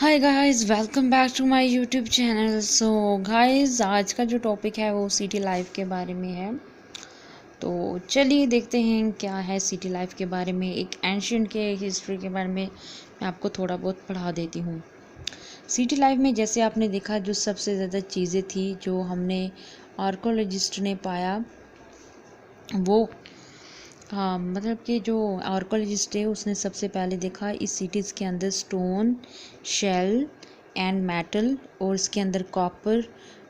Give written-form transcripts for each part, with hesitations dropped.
Hi guys, welcome back to my YouTube channel. So guys, आज का जो topic है वो सिटी लाइफ के बारे में है। तो चलिए देखते हैं क्या है सिटी लाइफ के बारे में। एक एंशियंट के हिस्ट्री के बारे में मैं आपको थोड़ा बहुत पढ़ा देती हूँ। सिटी लाइफ में जैसे आपने देखा, जो सबसे ज़्यादा चीज़ें थी जो हमने आर्कोलॉजिस्ट ने पाया वो, हाँ, मतलब कि जो आर्कोलॉजिस्ट है उसने सबसे पहले देखा इस सिटीज़ के अंदर स्टोन, शेल एंड मेटल, और इसके अंदर कॉपर,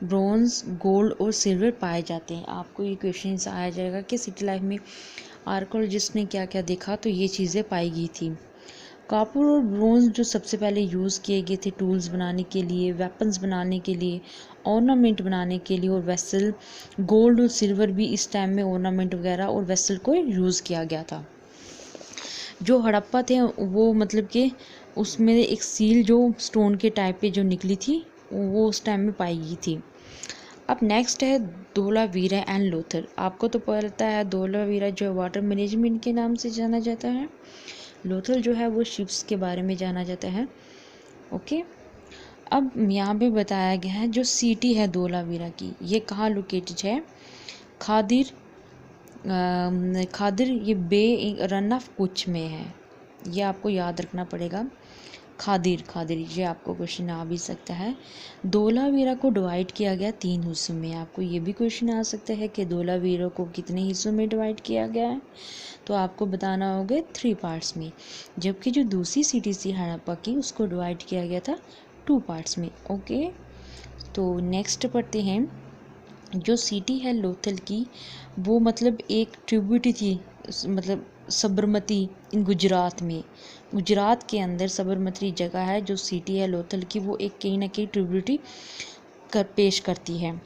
ब्रोंज, गोल्ड और सिल्वर पाए जाते हैं। आपको ये क्वेश्चन आया जाएगा कि सिटी लाइफ में आर्कोलॉजिस्ट ने क्या क्या देखा, तो ये चीज़ें पाई गई थी। कॉपर और ब्रोंज जो सबसे पहले यूज़ किए गए थे टूल्स बनाने के लिए, वेपन्स बनाने के लिए, ऑर्नामेंट बनाने के लिए, और वेसल। गोल्ड और सिल्वर भी इस टाइम में ऑर्नामेंट वगैरह और वेसल को यूज़ किया गया था। जो हड़प्पा थे वो मतलब कि उसमें एक सील जो स्टोन के टाइप पे जो निकली थी वो उस टाइम में पाई गई थी। अब नेक्स्ट है धोलावीरा एंड लोथल। आपको तो पता है धोलावीरा जो वाटर मैनेजमेंट के नाम से जाना जाता है, लोथल जो है वो शिप्स के बारे में जाना जाता है। ओके, अब यहाँ पे बताया गया है जो सिटी है धोलावीरा की, ये कहाँ लोकेटेड है। खादिर, खादिर ये बे रन ऑफ कुछ में है, ये आपको याद रखना पड़ेगा। खादिर खादिर ये आपको क्वेश्चन आ भी सकता है। धोलावीरा को डिवाइड किया गया 3 हिस्सों में। आपको ये भी क्वेश्चन आ सकता है कि धोलावीरा को कितने हिस्सों में डिवाइड किया गया है, तो आपको बताना होगा 3 पार्ट्स में। जबकि जो दूसरी सिटी थी हड़प्पा की उसको डिवाइड किया गया था 2 पार्ट्स में। ओके, तो नेक्स्ट पढ़ते हैं। जो सिटी है लोथल की, वो मतलब एक ट्रिब्यूटरी थी, मतलब साबरमती इन गुजरात में। गुजरात के अंदर साबरमती जगह है जो सिटी है लोथल की, वो एक कहीं ना कहीं ट्रिब्यूटरी कर पेश करती है।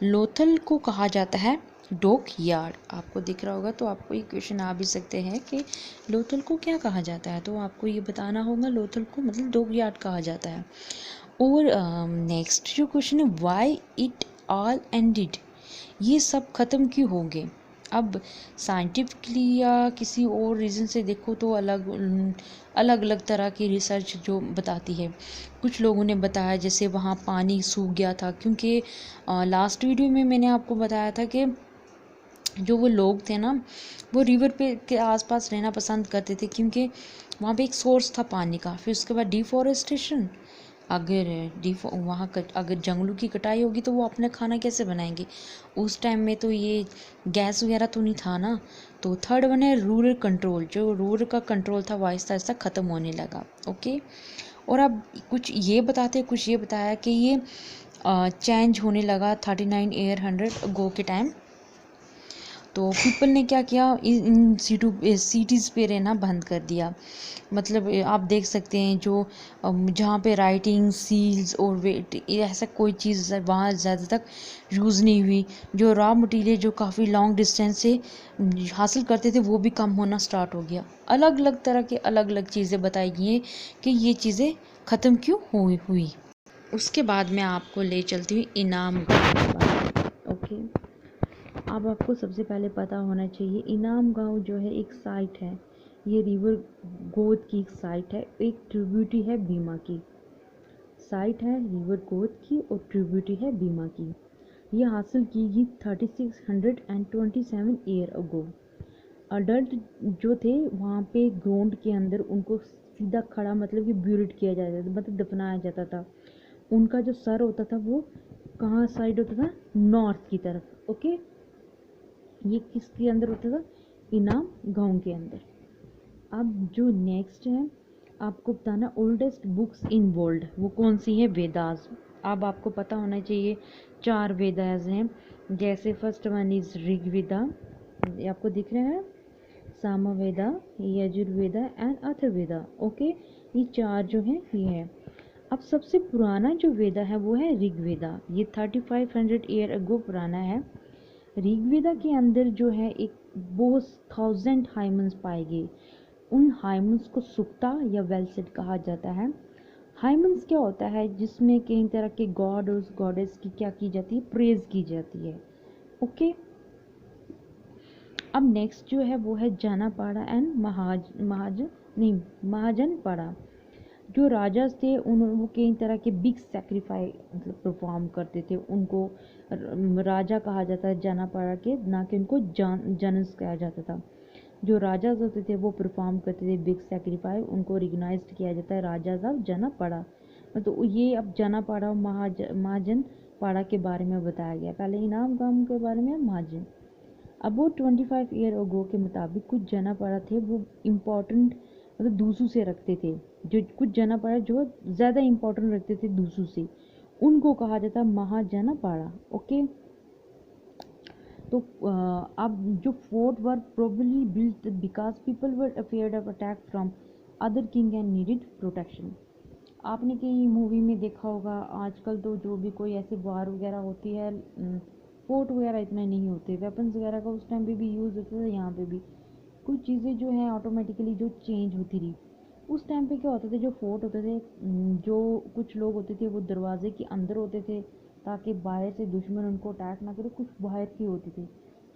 लोथल को कहा जाता है डॉक यार्ड। आपको दिख रहा होगा, तो आपको ये क्वेश्चन आ भी सकते हैं कि लोथल को क्या कहा जाता है, तो आपको ये बताना होगा लोथल को मतलब डॉक यार्ड कहा जाता है। और नेक्स्ट जो क्वेश्चन है, वाई इट ऑल एंडेड, ये सब ख़त्म क्यों हो गए। अब साइंटिफिकली या किसी और रीज़न से देखो तो अलग अलग अलग तरह की रिसर्च जो बताती है। कुछ लोगों ने बताया जैसे वहाँ पानी सूख गया था, क्योंकि लास्ट वीडियो में मैंने आपको बताया था कि जो वो लोग थे ना, वो रिवर पे के आसपास रहना पसंद करते थे, क्योंकि वहाँ पे एक सोर्स था पानी का। फिर उसके बाद डिफॉरेस्टेशन, अगर वहाँ अगर जंगलों की कटाई होगी तो वो अपना खाना कैसे बनाएंगे। उस टाइम में तो ये गैस वगैरह तो नहीं था ना। तो थर्ड वन है रूरल कंट्रोल, जो रूरल का कंट्रोल था वो आहिस्ता आहिस्ता ख़त्म होने लगा। ओके, और अब कुछ ये बताते, कुछ ये बताया कि ये चेंज होने लगा 39 ईयर 100 गो के टाइम। तो पीपल ने क्या किया, इन सिटीज़ पे रहना बंद कर दिया। मतलब आप देख सकते हैं जो जहाँ पे राइटिंग सील्स और वेट ऐसा कोई चीज़ वहाँ ज़्यादा तक यूज़ नहीं हुई। जो रॉ मटेरियल जो काफ़ी लॉन्ग डिस्टेंस से हासिल करते थे वो भी कम होना स्टार्ट हो गया। अलग अलग तरह के अलग अलग चीज़ें बताई गई हैं कि ये चीज़ें ख़त्म क्यों हुई। उसके बाद मैं आपको ले चलती हूँ इनाम गाँव के बारे में। ओके, अब आपको सबसे पहले पता होना चाहिए इनाम गांव जो है एक साइट है, ये रिवर गोद की एक साइट है, एक ट्रिब्यूटरी है बीमा की। साइट है रिवर गोद की और ट्रिब्यूटरी है बीमा की। ये हासिल की गई 3627 ईयर अगो। अडल्ट जो थे वहाँ पे ग्राउंड के अंदर उनको सीधा खड़ा मतलब कि ब्यूरिड किया जाता था, मतलब दफनाया जाता था। उनका जो सर होता था वो कहाँ साइड होता था, नॉर्थ की तरफ। ओके, ये किसके अंदर होता था, इनाम गांव के अंदर। अब जो नेक्स्ट है आपको बताना ओल्डेस्ट बुक्स इन वर्ल्ड, वो कौन सी है, वेदास। अब आपको पता होना चाहिए 4 वेदास हैं। जैसे फर्स्ट वन इज ऋग्वेदा, ये आपको दिख रहा है, सामवेदा, यजुर्वेदा एंड अथर्ववेदा। ओके, ये 4 जो हैं ये है। अब सबसे पुराना जो वेदा है वो है ऋग्वेदा, ये 3500 ईयर अगो पुराना है। ऋग्वेदा के अंदर जो है एक बहुत 1000 हाइमन्स पाए गए। उन हाइमन्स को सुक्ता या वेलसेट कहा जाता है। हाइमन्स क्या होता है, जिसमें कई तरह के गॉड और गॉडेस की क्या की जाती है, प्रेज की जाती है। ओके, अब नेक्स्ट जो है वो है जानापाड़ा एंड महाजनपाड़ा। जो राजा थे वो कई तरह के बिग सेक्रीफाइस मतलब परफॉर्म करते थे। उनको राजा कहा जाता है जनापाड़ा के, ना कि उनको जनस कहा जाता था। जो राजा होते थे वो परफॉर्म करते थे बिग सेक्रीफाइस, उनको रिकग्नाइज किया जाता है राजा ऑफ जनापाड़ा। तो ये अब जनापाड़ा महाजन पाड़ा के बारे में बताया गया। पहले इनाम गांव के बारे में महाजन। अबाउट 25 ईयर अगो के मुताबिक कुछ जनापाड़ा थे वो इम्पोर्टेंट मतलब दूसरों से रखते थे। जो कुछ जनापाड़ा जो ज़्यादा इम्पोर्टेंट रखते थे दूसरों से, उनको कहा जाता महाजनापाड़ा। ओके, तो अब जो fort were probably built because people were afraid of attack from other king and needed protection. आपने कहीं मूवी में देखा होगा, आजकल तो जो भी कोई ऐसे वार वगैरह होती है, फोर्ट वगैरह इतने नहीं होते, वेपन्स वगैरह का उस टाइम पे भी यूज़ होता था। यहाँ पे भी कुछ चीज़ें जो हैं ऑटोमेटिकली जो चेंज होती रही। उस टाइम पे क्या होते थे, जो फोर्ट होते थे, जो कुछ लोग होते थे वो दरवाजे के अंदर होते थे ताकि बाहर से दुश्मन उनको अटैक ना करे, कुछ बाहर की होती थी।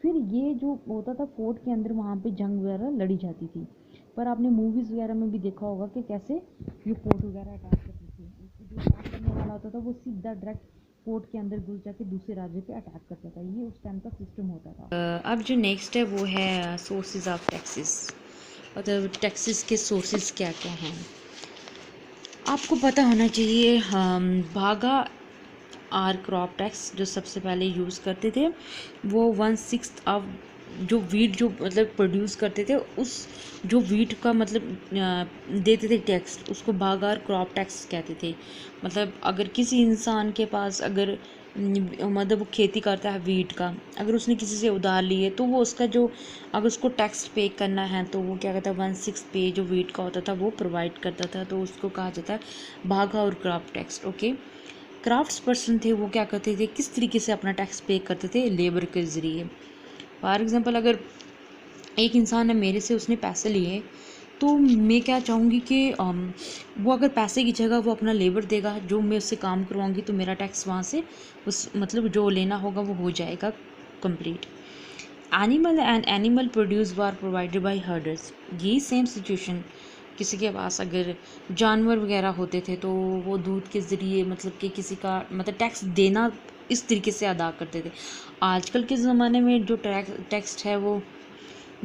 फिर ये जो होता था फोर्ट के अंदर, वहाँ पे जंग वगैरह लड़ी जाती थी। पर आपने मूवीज़ वगैरह में भी देखा होगा कि कैसे ये फोर्ट वगैरह अटैक करते थे। जो अटैक करने वाला होता था वो सीधा डायरेक्ट फोर्ट के अंदर घुस जाके दूसरे राज्य पे अटैक करता था। ये उस टाइम का सिस्टम होता था। अब जो नेक्स्ट है वो है सोर्सेज ऑफ टैक्सेस, मतलब टैक्सेस के सोर्सेज क्या क्या हैं। आपको पता होना चाहिए, भागा आर क्रॉप टैक्स जो सबसे पहले यूज़ करते थे, वो 1/6 ऑफ जो वीट जो मतलब प्रोड्यूस करते थे, उस जो वीट का मतलब देते थे टैक्स, उसको भागार क्रॉप टैक्स कहते थे। मतलब अगर किसी इंसान के पास अगर मतलब वो खेती करता है वीट का, अगर उसने किसी से उधार लिए तो वो उसका जो अगर उसको टैक्स पे करना है तो वो क्या कहता है 1/6 पे जो वीट का होता था वो प्रोवाइड करता था, तो उसको कहा जाता है भागा और crop tax. Okay, crafts person थे वो क्या करते थे, किस तरीके से अपना टैक्स पे करते थे, लेबर के ज़रिए। फॉर एग्ज़ाम्पल अगर एक इंसान है मेरे से, उसने पैसे लिए, तो मैं क्या चाहूँगी कि वो अगर पैसे की जगह वो अपना लेबर देगा, जो मैं उससे काम करवाऊँगी, तो मेरा टैक्स वहाँ से उस मतलब जो लेना होगा वो हो जाएगा complete. Animal and animal produce were provided by herders. यही सेम सिचुएशन, किसी के पास अगर जानवर वगैरह होते थे तो वो दूध के ज़रिए मतलब कि किसी का मतलब टैक्स देना इस तरीके से अदा करते थे। आजकल के ज़माने में जो टैक्स है वो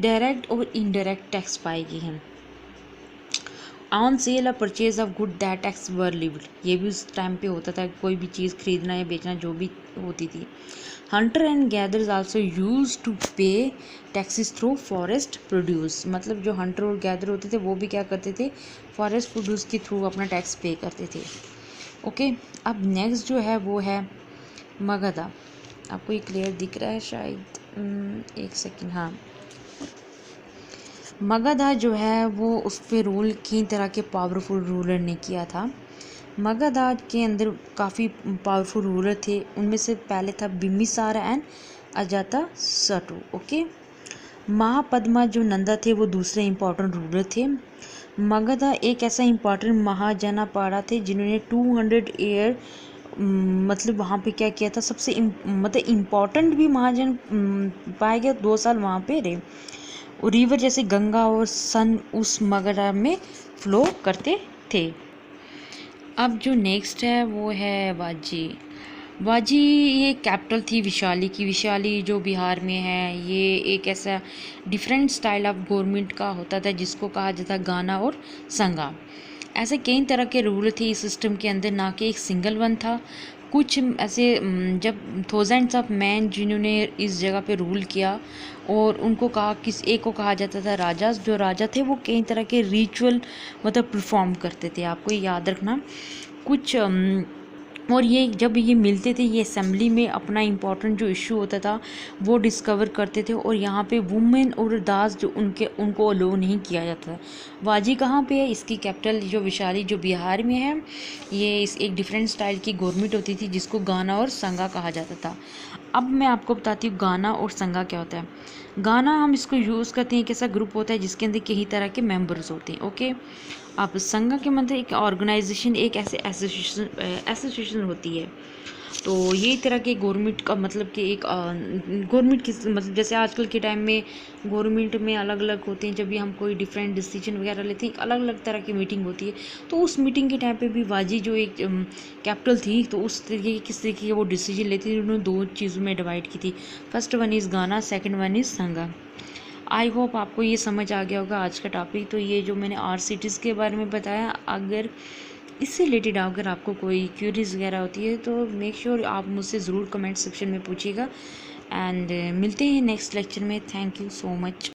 डायरेक्ट और इनडायरेक्ट टैक्स पाएगी हैं। ऑन सेल और purchase of good that tax were lived, ये भी उस टाइम पे होता था, कोई भी चीज़ खरीदना या बेचना जो भी होती थी। Hunter and gathers also use to pay taxes through forest produce, मतलब जो हंटर और गैदर होते थे वो भी क्या करते थे, फॉरेस्ट प्रोड्यूस के थ्रू अपना टैक्स पे करते थे। ओके, अब नेक्स्ट जो है वो है मगधा। आपको ये क्लियर दिख रहा है शायद, एक सेकेंड, हाँ। मगधा जो है वो उस पर रूल कई तरह के पावरफुल रूलर ने किया था। मगधा के अंदर काफ़ी पावरफुल रूलर थे, उनमें से पहले था बिम्बिसार एंड अजाता शत्रु। ओके, महापद्मा जो नंदा थे वो दूसरे इम्पोर्टेंट रूलर थे। मगधा एक ऐसा इम्पोर्टेंट महाजनापाड़ा थे जिन्होंने 200 ईयर मतलब वहाँ पे क्या किया था, सबसे मतलब इम्पोर्टेंट भी महाजन पाए गए, 2 साल वहाँ पे रहे। और रिवर जैसे गंगा और सन उस मगधा में फ्लो करते थे। अब जो नेक्स्ट है वो है वाजी। वाजी ये कैपिटल थी विशाली की। विशाली जो बिहार में है, ये एक ऐसा डिफरेंट स्टाइल ऑफ गवर्नमेंट का होता था जिसको कहा जाता गाना और संगा। ऐसे कई तरह के रूल थे इस सिस्टम के अंदर, ना कि एक सिंगल वन था। कुछ ऐसे जब थाउजेंड्स ऑफ मैन जिन्होंने इस जगह पे रूल किया, और उनको कहा किस एक को कहा जाता था राजा। जो राजा थे वो कई तरह के रिचुअल मतलब परफॉर्म करते थे, आपको याद रखना कुछ। और ये जब ये मिलते थे, ये असेंबली में अपना इम्पोर्टेंट जो इशू होता था वो डिस्कवर करते थे, और यहाँ पे वुमेन और दास जो उनको अलो नहीं किया जाता था। वाजी कहाँ पे है, इसकी कैपिटल जो विशाली जो बिहार में है। ये इस एक डिफरेंट स्टाइल की गवर्नमेंट होती थी जिसको गाना और संगा कहा जाता था। अब मैं आपको बताती हूँ गाना और संगा क्या होता है। गाना हम इसको यूज़ करते हैं, एक ऐसा ग्रुप होता है जिसके अंदर कई तरह के मेंबर्स होते हैं। ओके, अब संघ के मतलब एक ऑर्गेनाइजेशन, एक ऐसे एसोसिएशन होती है। तो यही तरह के गवर्नमेंट का मतलब कि एक गवर्नमेंट की मतलब जैसे आजकल के टाइम में गवर्नमेंट में अलग अलग होते हैं, जब भी हम कोई डिफरेंट डिसीजन वगैरह लेते हैं, अलग अलग तरह की मीटिंग होती है। तो उस मीटिंग के टाइम पे भी वाजी जो एक कैपिटल थी, तो उस तरीके की किस तरीके के वो डिसीजन लेती थी, उन्होंने 2 चीज़ों में डिवाइड की थी। फर्स्ट वन इज़ गाना, सेकेंड वन इज़ संगा। आई होप आपको ये समझ आ गया होगा आज का टॉपिक। तो ये जो मैंने आर सिटीज़ के बारे में बताया, अगर इससे रिलेटेड अगर आपको कोई क्यूरीज वगैरह होती है तो मेक श्योर आप मुझसे ज़रूर कमेंट सेक्शन में पूछिएगा। एंड मिलते हैं नेक्स्ट लेक्चर में। Thank you so much.